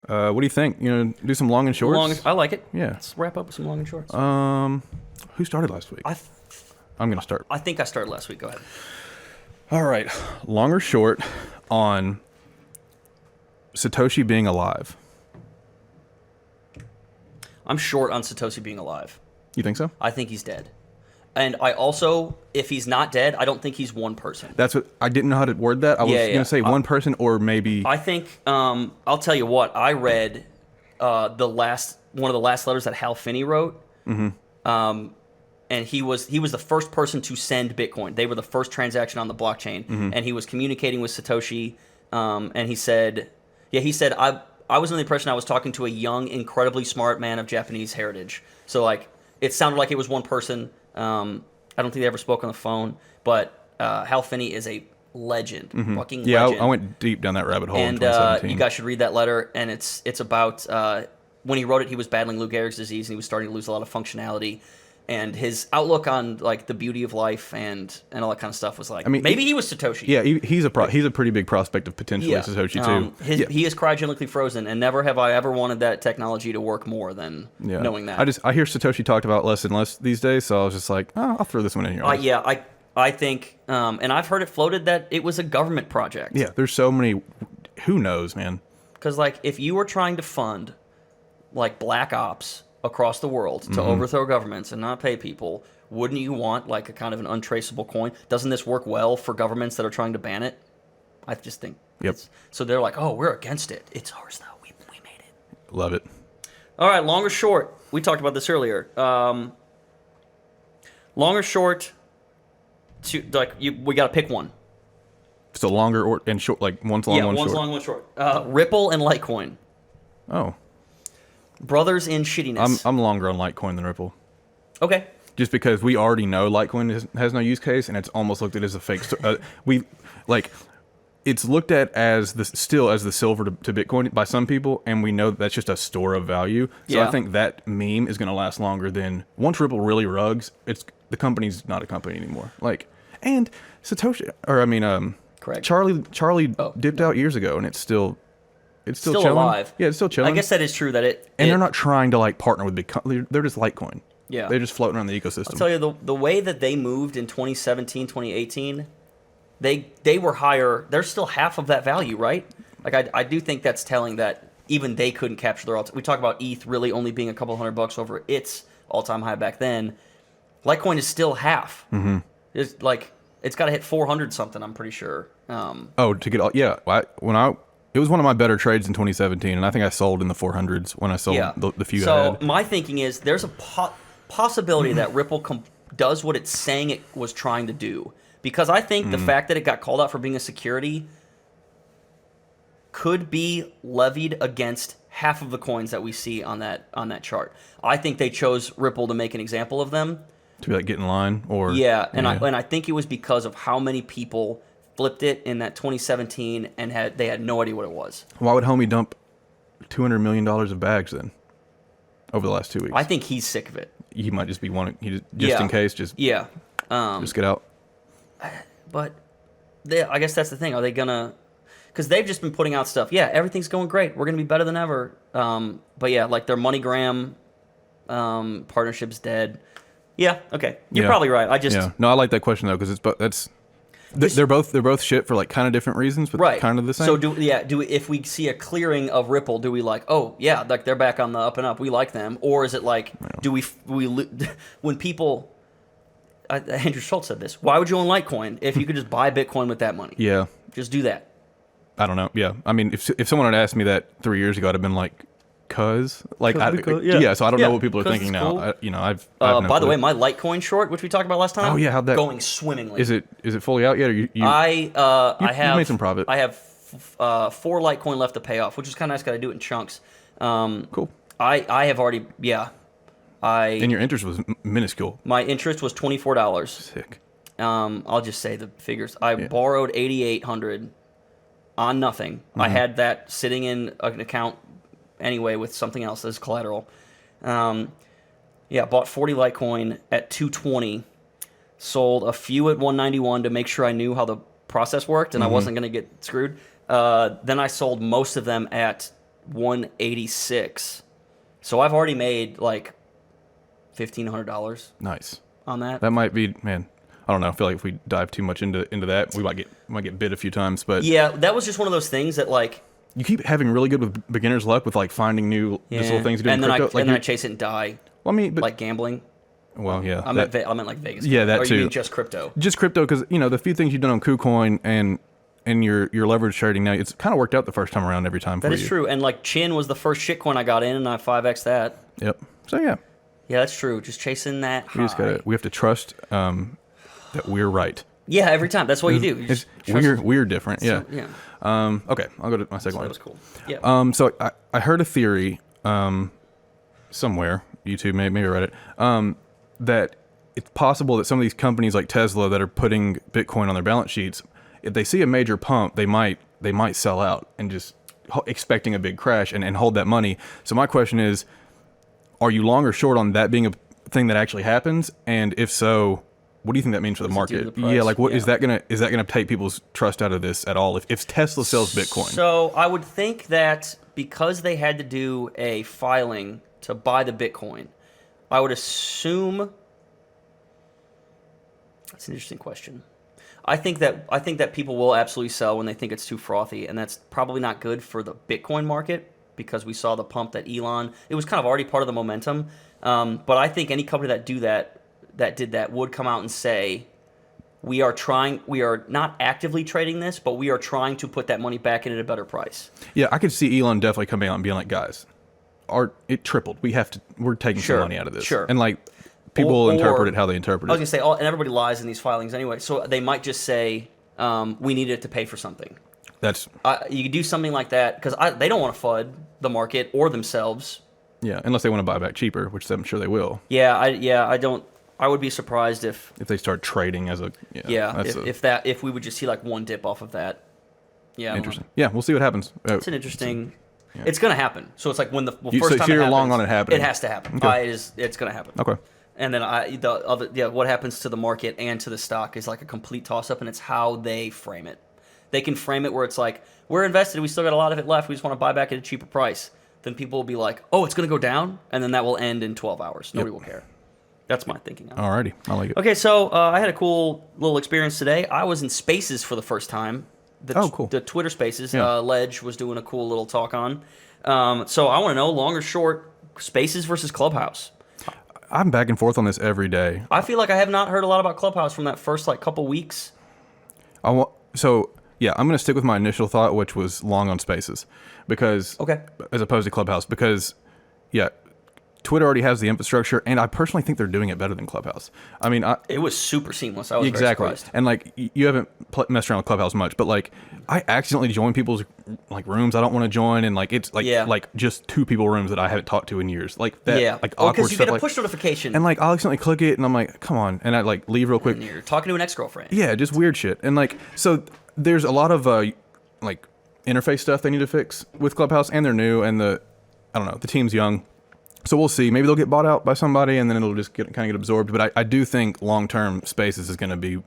What do you think? Do some long and shorts? I like it. Yeah. Let's wrap up with some long and shorts. Who started last week? I'm gonna start. I think I started last week. Go ahead. All right, long or short on Satoshi being alive. I'm short on Satoshi being alive. You think so? I think he's dead. And I also, if he's not dead, I don't think he's one person. That's what I didn't know how to word that. I was gonna say one person or maybe. I think I'll tell you what. I read one of the last letters that Hal Finney wrote. Mm-hmm. And he was the first person to send Bitcoin. They were the first transaction on the blockchain, and he was communicating with Satoshi. And he said, I was under the impression I was talking to a young, incredibly smart man of Japanese heritage. So like, it sounded like it was one person. I don't think they ever spoke on the phone, but Hal Finney is a legend, fucking legend. Yeah, I went deep down that rabbit hole in And 2017. you guys should read that letter. And it's about when he wrote it, he was battling Lou Gehrig's disease, and he was starting to lose a lot of functionality. And his outlook on like the beauty of life and all that kind of stuff was like, maybe he was Satoshi. Yeah, he's a pretty big prospect of potentially Satoshi too. He is cryogenically frozen, and never have I ever wanted that technology to work more than knowing that. I hear Satoshi talked about less and less these days, so I was just like, I'll throw this one in here. I think, and I've heard it floated that it was a government project. Yeah, there's so many. Who knows, man? Because like, if you were trying to fund like black ops across the world to overthrow governments and not pay people, wouldn't you want like a kind of an untraceable coin? Doesn't this work well for governments that are trying to ban it? I just think. Yep. So they're like, oh, we're against it. It's ours though. We made it. Love it. All right, long or short. We talked about this earlier. Long or short. We got to pick one. So longer and short, like one's long, one's short. Yeah, one's long, one's short. Ripple and Litecoin. Oh. Brothers in shittiness. I'm longer on Litecoin than Ripple. Okay. Just because we already know Litecoin has no use case, and it's almost looked at as a fake. It's looked at as the silver to Bitcoin by some people, and we know that's just a store of value. So I think that meme is going to last longer than once Ripple really rugs. The company's not a company anymore. And Satoshi, correct. Charlie dipped out years ago, and it's still chilling. Alive. Yeah, it's still chilling. I guess that is true they're not trying to partner with they're just Litecoin. Yeah. They're just floating around the ecosystem. I'll tell you, the way that they moved in 2017, 2018, they were higher. They're still half of that value, right? Like, I do think that's telling that even they couldn't capture their we talk about ETH really only being a couple $100 over its all-time high back then. Litecoin is still half. Mm-hmm. It's got to hit 400 something, I'm pretty sure. To get all, yeah. It was one of my better trades in 2017, and I think I sold in the 400s when I sold the few I had. So my thinking is there's a possibility that Ripple does what it's saying it was trying to do. Because I think the fact that it got called out for being a security could be levied against half of the coins that we see on that chart. I think they chose Ripple to make an example of them. To be like, get in line? I think it was because of how many people flipped it in that 2017 and they had no idea what it was. Why would homie dump $200 million of bags then over the last 2 weeks? I think he's sick of it. He might just be wanting, in case, just get out. But I guess that's the thing. Are they gonna? Because they've just been putting out stuff. Yeah, everything's going great. We're gonna be better than ever. But yeah, like their MoneyGram partnership's dead. Yeah. Okay. You're probably right. No, I like that question though, because they're both shit for like kind of different reasons, but kind of the same. So if we see a clearing of Ripple, do we like, oh yeah, like they're back on the up and up, we like them, or is it like, do we when people? Andrew Schultz said this. Why would you own Litecoin if you could just buy Bitcoin with that money? Yeah, just do that. I don't know. Yeah, I mean, if someone had asked me that 3 years ago, I'd have been like, So I don't know what people are thinking now. Cool. I've by the way, my Litecoin short, which we talked about last time. Oh yeah, how'd that going swimmingly? Is it fully out yet? Or you made some profit. I have 4 Litecoin left to pay off, which is kind of nice. Got to do it in chunks. Cool. I have already and your interest was minuscule. My interest was $24. Sick. I'll just say the figures. I borrowed $8,800 on nothing. I had that sitting in an account anyway with something else as collateral. Bought 40 Litecoin at $220. Sold a few at $191 to make sure I knew how the process worked and I wasn't going to get screwed. Then I sold most of them at 186. So I've already made like $1,500 Nice. on that. That might be, man. I don't know. I feel like if we dive too much into that, we might get bit a few times. But Yeah, that was just one of those things that like you keep having really good with beginner's luck with like finding new just little things to do in crypto. And then I chase it and die. Well, I mean, but, like gambling. Well, yeah. I meant like Vegas. Yeah, that or too. You mean just crypto? Just crypto, because the few things you've done on KuCoin and your leverage trading now, it's kind of worked out the first time around every time. That is true. And like Chin was the first shitcoin I got in, and I 5x that. Yep. So yeah. Yeah, that's true. Just chasing that high. We have to trust that we're right. Yeah, every time. That's what you do. We're different. Yeah. Yeah. Okay, I'll go to my second one. That was cool. Yeah. So I heard a theory somewhere, YouTube, maybe I read it, that it's possible that some of these companies like Tesla that are putting Bitcoin on their balance sheets, if they see a major pump, they might sell out and just expecting a big crash and hold that money. So my question is, are you long or short on that being a thing that actually happens? And if so, what do you think that means for the market? Yeah, like is that gonna take people's trust out of this at all? If Tesla sells Bitcoin, so I would think that because they had to do a filing to buy the Bitcoin, I would assume. That's an interesting question. I think that people will absolutely sell when they think it's too frothy, and that's probably not good for the Bitcoin market because we saw the pump that Elon. It was kind of already part of the momentum, but I think any company that did that would come out and say, we are not actively trading this, but we are trying to put that money back in at a better price. Yeah, I could see Elon definitely coming out and being like, guys, it tripled. We're taking some money out of this. Sure. And like people will interpret it how they interpret it. I was gonna say, and everybody lies in these filings anyway, so they might just say, we needed it to pay for something. You could do something like that because they don't want to FUD the market or themselves. Yeah, unless they want to buy back cheaper, which I'm sure they will. I don't. I would be surprised if they start trading as a if we would just see like one dip off of that. Yeah, interesting. Yeah, we'll see what happens. It's an interesting. Yeah. It's gonna happen. So it's like when the first time you're it happens, long on it happening. It has to happen. Okay. It's gonna happen. Okay. And then what happens to the market and to the stock is like a complete toss up, and it's how they frame it. They can frame it where it's like, we're invested, we still got a lot of it left, we just want to buy back at a cheaper price. Then people will be like, oh, it's going to go down, and then that will end in 12 hours. Nobody will care. That's my thinking. Alrighty, I like it. Okay, so I had a cool little experience today. I was in Spaces for the first time. Cool. The Twitter Spaces. Ledge was doing a cool little talk on. So I want to know, long or short, Spaces versus Clubhouse. I'm back and forth on this every day. I feel like I have not heard a lot about Clubhouse from that first couple weeks. Yeah, I'm going to stick with my initial thought, which was long on Spaces, as opposed to Clubhouse, because Twitter already has the infrastructure, and I personally think they're doing it better than Clubhouse. I mean, it was super seamless. I was very surprised. And like, you haven't messed around with Clubhouse much, but like, I accidentally join people's like rooms I don't want to join, and like it's like just two people rooms that I haven't talked to in years, like that, like awkward because you stuff, get a push notification, and like I'll accidentally click it, and I'm like, come on, and I like leave real quick. And you're talking to an ex-girlfriend. Yeah, just weird shit, and like so there's a lot of like interface stuff they need to fix with Clubhouse, and they're new, and the team's young. So we'll see. Maybe they'll get bought out by somebody, and then it'll just kind of get absorbed. But I do think long-term Spaces is going to be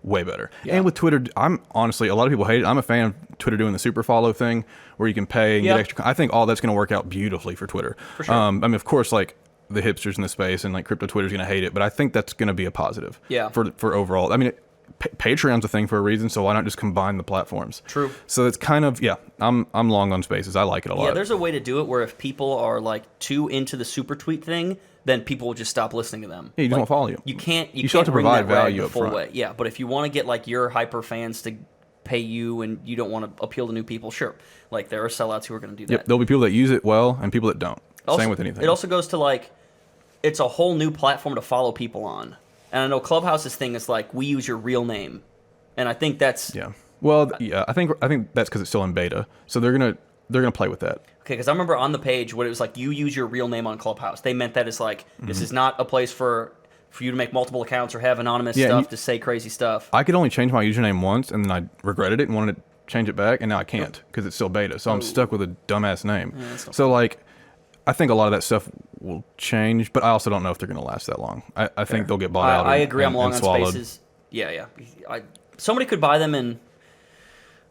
way better. Yeah. And with Twitter, I'm honestly, a lot of people hate it. I'm a fan of Twitter doing the super follow thing where you can pay and get extra. I think all that's going to work out beautifully for Twitter. For sure. I mean, of course, like the hipsters in the space and like crypto Twitter's going to hate it, but I think that's going to be a positive. Yeah. For overall. I mean, Patreon's a thing for a reason, so why not just combine the platforms? True. So it's kind of I'm long on Spaces. I like it a lot. Yeah, there's a way to do it where if people are like too into the super tweet thing, then people will just stop listening to them. Yeah, you just won't follow you. You can't. You still have to provide value the up full front. way. Yeah, but if you want to get like your hyper fans to pay you and you don't want to appeal to new people, sure. Like there are sellouts who are going to do that. Yep, there'll be people that use it well and people that don't. Also, same with anything. It also goes to like, it's a whole new platform to follow people on. And I know Clubhouse's thing is like, we use your real name. And I think that's I think that's because it's still in beta, so they're gonna play with that. Okay, because I remember on the page when it was like you use your real name on Clubhouse, they meant that it's like this is not a place for you to make multiple accounts or have anonymous stuff to say crazy stuff. I could only change my username once, and then I regretted it and wanted to change it back, and now I can't because it's still beta, so I'm stuck with a dumbass name. Yeah, so like, I think a lot of that stuff will change, but I also don't know if they're gonna last that long. I think they'll get bought out. I agree. I'm long and on swallowed. Spaces. Yeah. Somebody could buy them in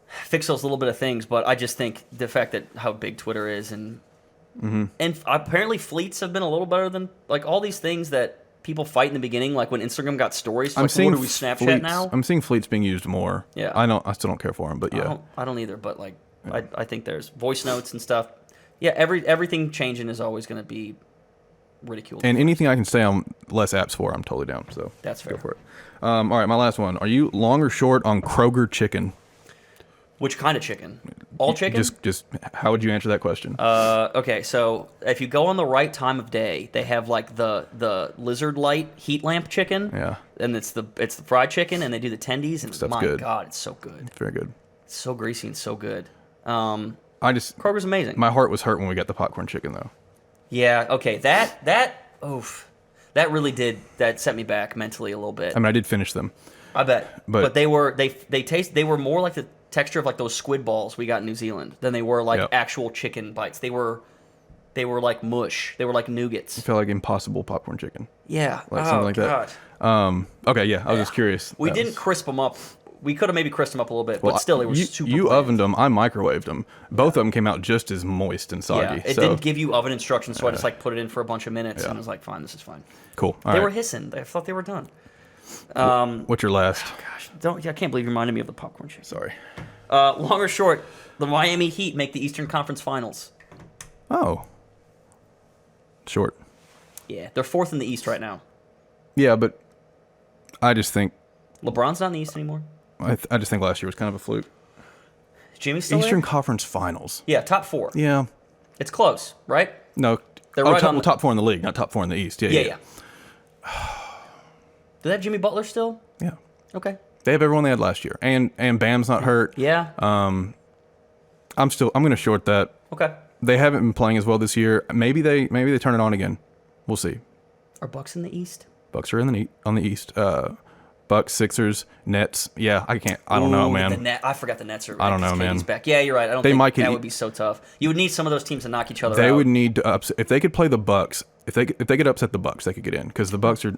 fix those little bit of things. But I just think the fact that how big Twitter is, and apparently fleets have been a little better than like all these things that people fight in the beginning, like when Instagram got stories. I'm like, seeing what are we, Snapchat fleets, now? I'm seeing fleets being used more. Yeah. I still don't care for them, but yeah. I don't either, but like I think there's voice notes and stuff. Yeah, everything changing is always going to be ridiculed. And anything I can stay on less apps for, I'm totally down. So that's fair. Go for it. All right, my last one. Are you long or short on Kroger chicken? Which kind of chicken? All chicken? Just how would you answer that question? Okay, so if you go on the right time of day, they have like the lizard light heat lamp chicken. Yeah. And it's the fried chicken, and they do the tendies, and Stuff's my good. God, it's so good. It's very good. It's so greasy and so good. Kroger's amazing. My heart was hurt when we got the popcorn chicken though. Yeah. Okay. That really did set me back mentally a little bit. I mean, I did finish them. I bet. But they were they were more like the texture of like those squid balls we got in New Zealand than they were like actual chicken bites. They were like mush. They were like nougats. It felt like impossible popcorn chicken. Yeah. Like something like God. that. Okay, yeah. I was just curious. We didn't crisp them up. We could have maybe crisped them up a little bit, Well, but still, it was super You bland. ovened them. I microwaved them. Both of them came out just as moist and soggy. Yeah, it didn't give you oven instructions, so I just like put it in for a bunch of minutes, and I was like, fine, this is fine. Cool. They were hissing. I thought they were done. What's your last? Gosh, I can't believe you reminded me of the popcorn chicken. Sorry. Long or short, the Miami Heat make the Eastern Conference Finals. Oh. Short. Yeah, they're fourth in the East right now. Yeah, but I just think LeBron's not in the East anymore. I just think last year was kind of a fluke. Jimmy's still Eastern there? Conference Finals. Yeah, top four. Yeah. It's close, right? No. They're right on top four in the league, not top four in the East. Yeah. Do they have Jimmy Butler still? Yeah. Okay. They have everyone they had last year, and Bam's not hurt. Yeah. I'm going to short that. Okay. They haven't been playing as well this year. Maybe they turn it on again. We'll see. Are Bucks in the East? Bucks are on the East. Bucks, Sixers, Nets. Yeah, I don't know, man. I forgot the Nets are. I don't know, KD's man. Back. Yeah, you're right. I don't They think might that would be so tough. You would need some of those teams to knock each other out. They would need to upset if they could play the Bucks. If they could upset the Bucks, they could get in because the Bucks are.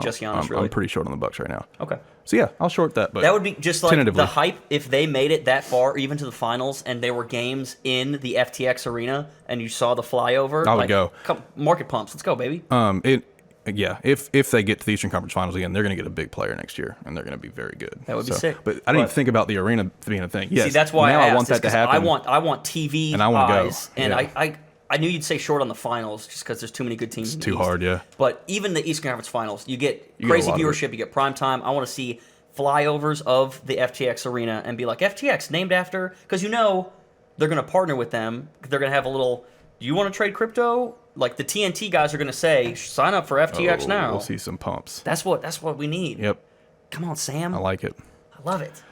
Just Giannis, really. I'm pretty short on the Bucks right now. Okay. So yeah, I'll short that. But that would be just like tentatively. The hype if they made it that far, even to the finals, and there were games in the FTX arena, and you saw the flyover. I would go. Come, market pumps. Let's go, baby. If they get to the Eastern Conference Finals again, they're going to get a big player next year, and they're going to be very good. That would be sick. But I didn't even think about the arena being a thing. Yes, see, that's why now I want that to happen. I want TV and I want to go. And yeah. I knew you'd say short on the finals just because there's too many good teams. It's too hard, yeah. But even the Eastern Conference Finals, you get crazy viewership, you get prime time. I want to see flyovers of the FTX arena and be like, FTX named after, because they're going to partner with them. They're going to have a little, do you want to trade crypto? Like the TNT guys are going to say, sign up for FTX now. We'll see some pumps. That's what we need. Yep. Come on, Sam. I like it. I love it.